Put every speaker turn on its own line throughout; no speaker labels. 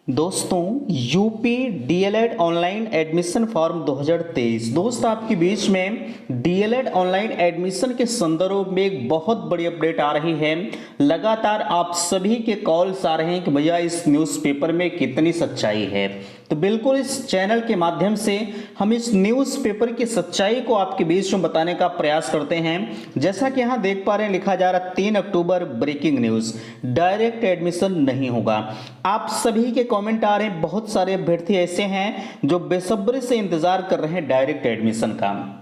दोस्तों UP DElEd online admission form 2023 दोस्त आपके बीच में डीएलएड ऑनलाइन एडमिशन के संदर्भ में एक बहुत बड़ी अपडेट आ रही है। लगातार आप सभी के कॉल्स आ रहे हैं कि भैया इस न्यूज़पेपर में कितनी सच्चाई है। तो बिल्कुल इस चैनल के माध्यम से हम इस न्यूज़पेपर की सच्चाई को आपके बीच में बताने का प्रयास करते हैं। जैसा कि यहाँ देख पा रहे हैं, लिखा जा रहा 3 अक्टूबर ब्रेकिंग न्यूज़, डायरेक्ट एडमिशन नहीं होगा। आप सभी के कमेंट आ रहे हैं, बहुत सारे अभ्यर्थी ऐसे हैं जो बेसब्री से इंतजार कर रहे हैं डायरेक्ट एडमिशन का।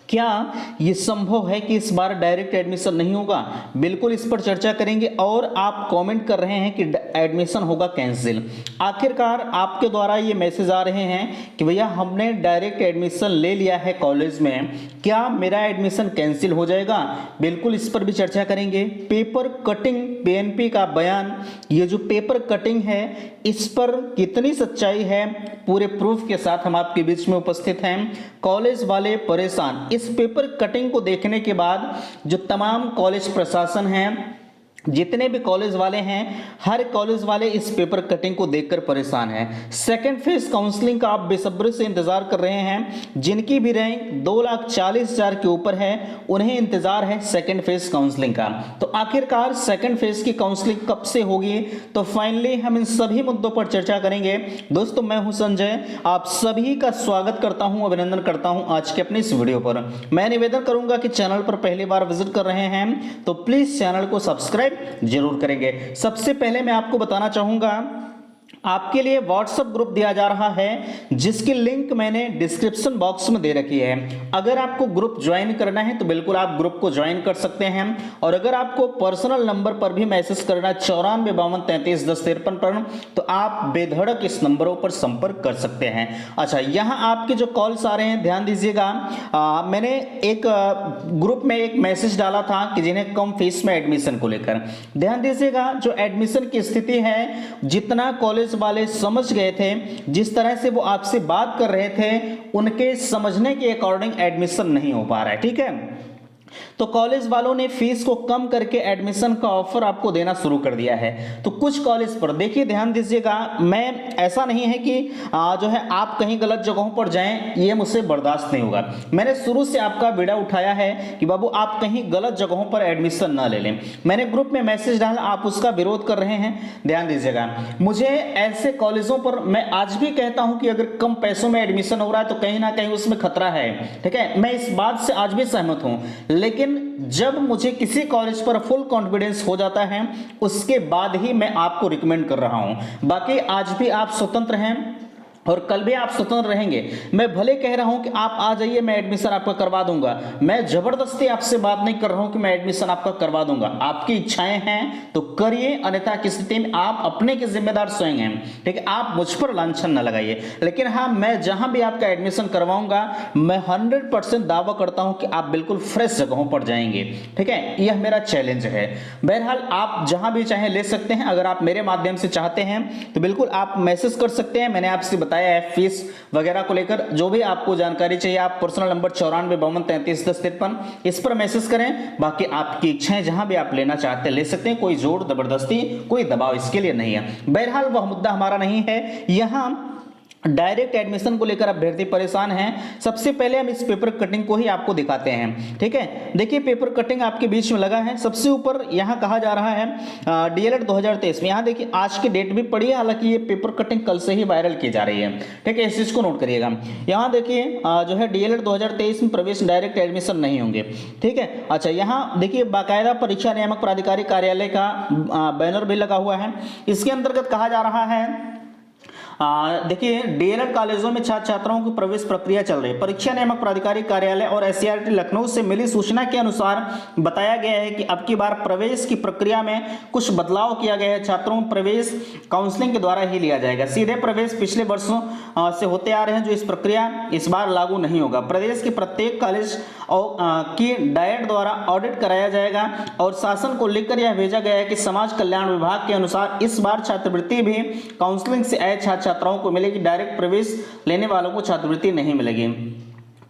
क्या ये संभव है कि इस बार डायरेक्ट एडमिशन नहीं होगा? बिल्कुल इस पर चर्चा करेंगे। और आप कमेंट कर रहे हैं कि एडमिशन होगा कैंसिल। आखिरकार आपके द्वारा ये मैसेज आ रहे हैं कि भैया हमने डायरेक्ट एडमिशन ले लिया है कॉलेज में, क्या मेरा एडमिशन कैंसिल हो जाएगा? बिल्कुल इस पर भी चर्चा करेंगे। पेपर कटिंग पीएनपी का बयान, ये जो पेपर कटिंग है इस पर कितनी सच्चाई है, पूरे प्रूफ के साथ हम आपके बीच में उपस्थित हैं। कॉलेज वाले परेशान, इस पेपर कटिंग को देखने के बाद जो तमाम कॉलेज प्रशासन हैं, जितने भी कॉलेज वाले हैं, हर कॉलेज वाले इस पेपर कटिंग को देखकर परेशान हैं। सेकंड फेज काउंसलिंग का आप बेसब्री से इंतजार कर रहे हैं। जिनकी भी रैंक 2,40,000 के ऊपर है उन्हें इंतजार है सेकंड फेज काउंसलिंग का। तो आखिरकार सेकंड फेज की काउंसलिंग कब से होगी? तो फाइनली हम इन सभी मुद्दों पर चर्चा करेंगे। दोस्तों मैं हूं संजय, आप सभी का स्वागत करता हूं, अभिनंदन करता हूं आज के अपने इस वीडियो पर। मैं निवेदन करूंगा कि चैनल पर पहली बार विजिट कर रहे हैं तो प्लीज चैनल को सब्सक्राइब जरूर करेंगे। सबसे पहले मैं आपको बताना चाहूंगा, आपके लिए व्हाट्सएप ग्रुप दिया जा रहा है जिसकी लिंक मैंने डिस्क्रिप्शन बॉक्स में दे रखी है। अगर आपको ग्रुप ज्वाइन करना है तो बिल्कुल आप ग्रुप को ज्वाइन कर सकते हैं। और अगर आपको पर्सनल नंबर पर भी मैसेज करना है 9452331053 पर, तो आप बेधड़क इस नंबरों पर संपर्क कर सकते हैं। अच्छा, यहाँ आपके जो कॉल्स आ रहे हैं ध्यान दीजिएगा। मैंने एक ग्रुप में एक मैसेज डाला था कि जिन्हें कम फीस में एडमिशन को लेकर, ध्यान दीजिएगा जो एडमिशन की स्थिति है, जितना कॉलेज वाले समझ गए थे, जिस तरह से वो आपसे बात कर रहे थे, उनके समझने के अकॉर्डिंग एडमिशन नहीं हो पा रहा है। ठीक है, तो कॉलेज वालों ने फीस को कम करके एडमिशन का ऑफर आपको देना शुरू कर दिया है। तो कुछ कॉलेज पर देखिए, ध्यान दीजिएगा, मैं ऐसा नहीं है कि जो है आप कहीं गलत जगहों पर जाएं, ये मुझसे बर्दाश्त नहीं होगा। मैंने शुरू से आपका बीड़ा उठाया है कि बाबू आप कहीं गलत जगहों पर एडमिशन ना ले लें। मैंने ग्रुप में मैसेज डाला, आप उसका विरोध कर रहे हैं। ध्यान दीजिएगा, मुझे ऐसे कॉलेजों पर मैं आज भी कहता हूं कि अगर कम पैसों में एडमिशन हो रहा है तो कहीं ना कहीं उसमें खतरा है। ठीक है, मैं इस बात से आज भी सहमत हूं। लेकिन जब मुझे किसी कॉलेज पर फुल कॉन्फिडेंस हो जाता है उसके बाद ही मैं आपको रिकमेंड कर रहा हूं। बाकी आज भी आप स्वतंत्र हैं और कल भी आप स्वतंत्र रहेंगे। मैं भले कह रहा हूं कि आप आ जाइए, मैं एडमिशन आपका करवा दूंगा, मैं जबरदस्ती आपसे बात नहीं कर रहा हूं कि मैं एडमिशन आपका करवा दूंगा। आपकी इच्छाएं हैं तो करिए, अन्यथा की स्थिति में आप अपने के जिम्मेदार स्वयं हैं। ठीक है, आप मुझ पर लांछन न लगाइए। लेकिन हाँ, मैं जहां भी आपका एडमिशन करवाऊंगा मैं 100% दावा करता हूं कि आप बिल्कुल फ्रेश जगहों पर जाएंगे। ठीक है, यह मेरा चैलेंज है। बहरहाल आप जहां भी चाहे ले सकते हैं। अगर आप मेरे माध्यम से चाहते हैं तो बिल्कुल आप मैसेज कर सकते हैं। मैंने आपसे बताया है फीस वगैरह को लेकर जो भी आपको जानकारी चाहिए, आप पर्सनल नंबर 9452331053 इस पर मैसेज करें। बाकी आपकी इच्छाएं, जहां भी आप लेना चाहते हैं ले सकते हैं। कोई जोर जबरदस्ती, कोई दबाव इसके लिए नहीं है। बहरहाल वह मुद्दा हमारा नहीं है। यहां डायरेक्ट एडमिशन को लेकर अभ्यर्थी परेशान हैं। सबसे पहले हम इस पेपर कटिंग को ही आपको दिखाते हैं। ठीक है, देखिए पेपर कटिंग आपके बीच में लगा है। सबसे ऊपर यहां कहा जा रहा है डीएलएड 2023 में, यहां देखिए आज की डेट भी पड़ी है, हालांकि ये पेपर कटिंग कल से ही वायरल की जा रही है। ठीक है, इस चीज को नोट करिएगा। यहां देखिए जो है डीएलएड 2023 में प्रवेश डायरेक्ट एडमिशन नहीं होंगे। ठीक है, अच्छा यहाँ देखिए बाकायदा परीक्षा नियामक प्राधिकारी कार्यालय का बैनर भी लगा हुआ है। इसके अंतर्गत कहा जा रहा है, देखिए डीएलएड कॉलेजों में छात्र छात्राओं की प्रवेश प्रक्रिया चल रही है। परीक्षा नियामक प्राधिकारी कार्यालय और एससीईआरटी लखनऊ से मिली सूचना के अनुसार बताया गया है कि अब की बार प्रवेश की प्रक्रिया में कुछ बदलाव किया गया है। छात्रों को प्रवेश काउंसलिंग के द्वारा ही लिया जाएगा। सीधे प्रवेश पिछले वर्षों से होते आ रहे हैं, जो इस प्रक्रिया इस बार लागू नहीं होगा। प्रदेश के प्रत्येक कॉलेज की डायट द्वारा ऑडिट कराया जाएगा और शासन को लिखकर यह भेजा गया है कि समाज कल्याण विभाग के अनुसार इस बार छात्रवृत्ति भी काउंसलिंग से आए छात्र छात्राओं को मिलेगी। डायरेक्ट प्रवेश लेने वालों को छात्रवृत्ति नहीं मिलेगी।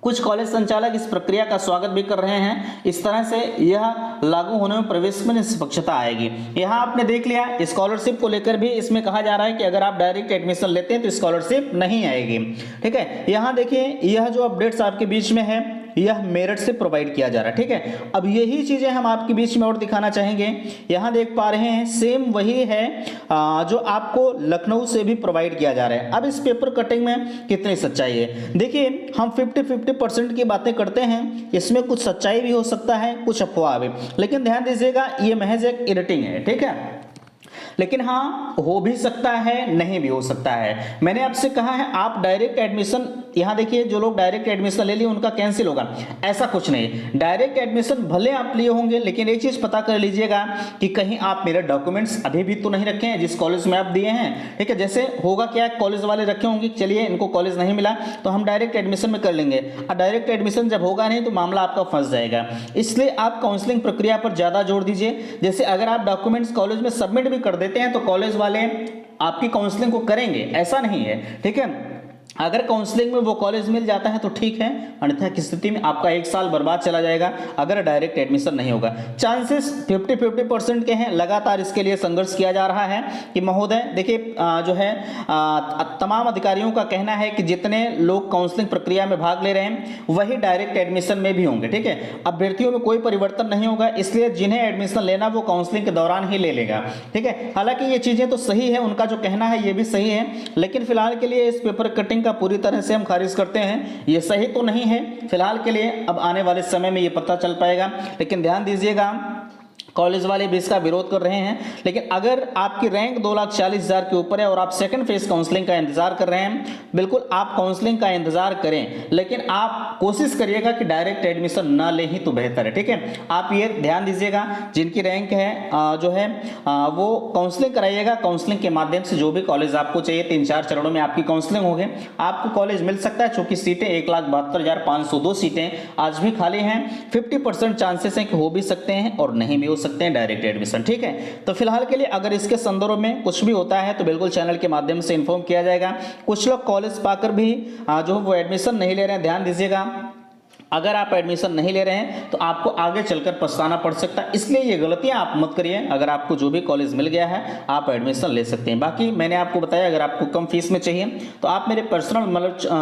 कुछ कॉलेज संचालक इस प्रक्रिया का स्वागत भी कर रहे हैं। इस तरह से यह लागू होने में प्रवेश में निष्पक्षता आएगी। यहाँ आपने देख लिया, स्कॉलरशिप को लेकर भी इसमें कहा जा रहा है कि अगर आप डायरेक्ट एडमिशन लेते हैं तो स्कॉलरशिप नहीं आएगी। ठीक है, यहाँ देखिए यह जो अपडेट्स आपके बीच में है यह मेरिट से प्रोवाइड किया जा रहा है। ठीक है, अब यही चीजें हम आपके बीच में और दिखाना चाहेंगे। यहाँ देख पा रहे हैं सेम वही है जो आपको लखनऊ से भी प्रोवाइड किया जा रहा है। अब इस पेपर कटिंग में कितनी सच्चाई है, देखिए हम 50% की बातें करते हैं, इसमें कुछ सच्चाई भी हो सकता है, कुछ अफवाह भी, लेकिन ध्यान दीजिएगा ये महज एक एडिटिंग है। ठीक है, लेकिन हाँ हो भी सकता है, नहीं भी हो सकता है। मैंने आपसे कहा है आप डायरेक्ट एडमिशन, यहां देखिए जो लोग डायरेक्ट एडमिशन ले लिए उनका कैंसिल होगा, ऐसा कुछ नहीं। डायरेक्ट एडमिशन भले आप लिए होंगे, लेकिन एक चीज पता कर लीजिएगा कि कहीं आप मेरे डॉक्यूमेंट्स अभी भी तो नहीं रखे हैं जिस कॉलेज में आप दिए हैं। ठीक है, जैसे होगा क्या, कॉलेज वाले रखे होंगे चलिए इनको कॉलेज नहीं मिला तो हम डायरेक्ट एडमिशन में कर लेंगे, और डायरेक्ट एडमिशन जब होगा नहीं तो मामला आपका फंस जाएगा। इसलिए आप काउंसलिंग प्रक्रिया पर ज्यादा जोर दीजिए। जैसे अगर आप डॉक्यूमेंट्स कॉलेज में सबमिट भी कर देते हैं तो कॉलेज वाले आपकी काउंसलिंग को करेंगे, ऐसा नहीं है। ठीक है, अगर काउंसलिंग में वो कॉलेज मिल जाता है तो ठीक है, अन्यथा की स्थिति में आपका 1 साल बर्बाद चला जाएगा अगर डायरेक्ट एडमिशन नहीं होगा। चांसेस 50% के हैं। लगातार इसके लिए संघर्ष किया जा रहा है कि महोदय देखिए जो है तमाम अधिकारियों का कहना है कि जितने लोग काउंसलिंग प्रक्रिया में भाग ले रहे हैं वही डायरेक्ट एडमिशन में भी होंगे। ठीक है, अभ्यर्थियों में कोई परिवर्तन नहीं होगा, इसलिए जिन्हें एडमिशन लेना वो काउंसलिंग के दौरान ही ले लेगा। ठीक है, हालांकि ये चीजें तो सही है, उनका जो कहना है ये भी सही है, लेकिन फिलहाल के लिए इस पेपर कटिंग का पूरी तरह से हम खारिज करते हैं। ये सही तो नहीं है फिलहाल के लिए, अब आने वाले समय में ये पता चल पाएगा। लेकिन ध्यान दीजिएगा कॉलेज वाले भी इसका विरोध कर रहे हैं, लेकिन अगर आपकी रैंक 2,40,000 के ऊपर है और आप सेकंड फेज काउंसलिंग का इंतजार कर रहे हैं, बिल्कुल आप काउंसलिंग का इंतजार करें, लेकिन आप कोशिश करिएगा कि डायरेक्ट एडमिशन ना ले ही तो बेहतर है। ठीक है, आप ये ध्यान दीजिएगा जिनकी रैंक है जो है वो काउंसलिंग कराइएगा। काउंसलिंग के माध्यम से जो भी कॉलेज आपको चाहिए 3-4 चरणों में आपकी काउंसलिंग होगी, आपको कॉलेज मिल सकता है। चूंकि सीटें 1,72,502 सीटें आज भी खाली हैं, 50% चांसेस हैं कि हो भी सकते हैं और नहीं भी हो सकते हैं डायरेक्ट एडमिशन। ठीक है, तो फिलहाल के लिए अगर इसके संदर्भ में कुछ भी होता है तो बिल्कुल चैनल के माध्यम से इन्फॉर्म किया जाएगा। कुछ लोग कॉलेज पाकर भी जो वो एडमिशन नहीं ले रहे हैं, ध्यान दीजिएगा अगर आप एडमिशन नहीं ले रहे हैं तो आपको आगे चलकर पछताना पड़ सकता है, इसलिए ये गलतियां आप मत करिए। अगर आपको जो भी कॉलेज मिल गया है आप एडमिशन ले सकते हैं। बाकी मैंने आपको बताया अगर आपको कम फीस में चाहिए तो आप मेरे पर्सनल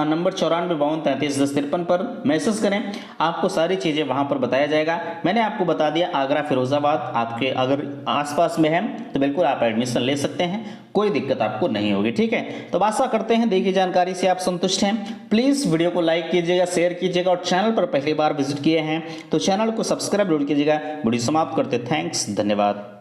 नंबर 9452331053 पर मैसेज करें, आपको सारी चीज़ें वहां पर बताया जाएगा। मैंने आपको बता दिया आगरा फिरोजाबाद आपके अगर आसपास में है तो बिल्कुल आप एडमिशन ले सकते हैं, कोई दिक्कत आपको नहीं होगी। ठीक है, तो आशा करते हैं देखिए जानकारी से आप संतुष्ट हैं। प्लीज़ वीडियो को लाइक कीजिएगा, शेयर कीजिएगा, और चैनल पर पहली बार विजिट किए हैं तो चैनल को सब्सक्राइब जरूर कीजिएगा। वीडियो समाप्त करते, थैंक्स, धन्यवाद।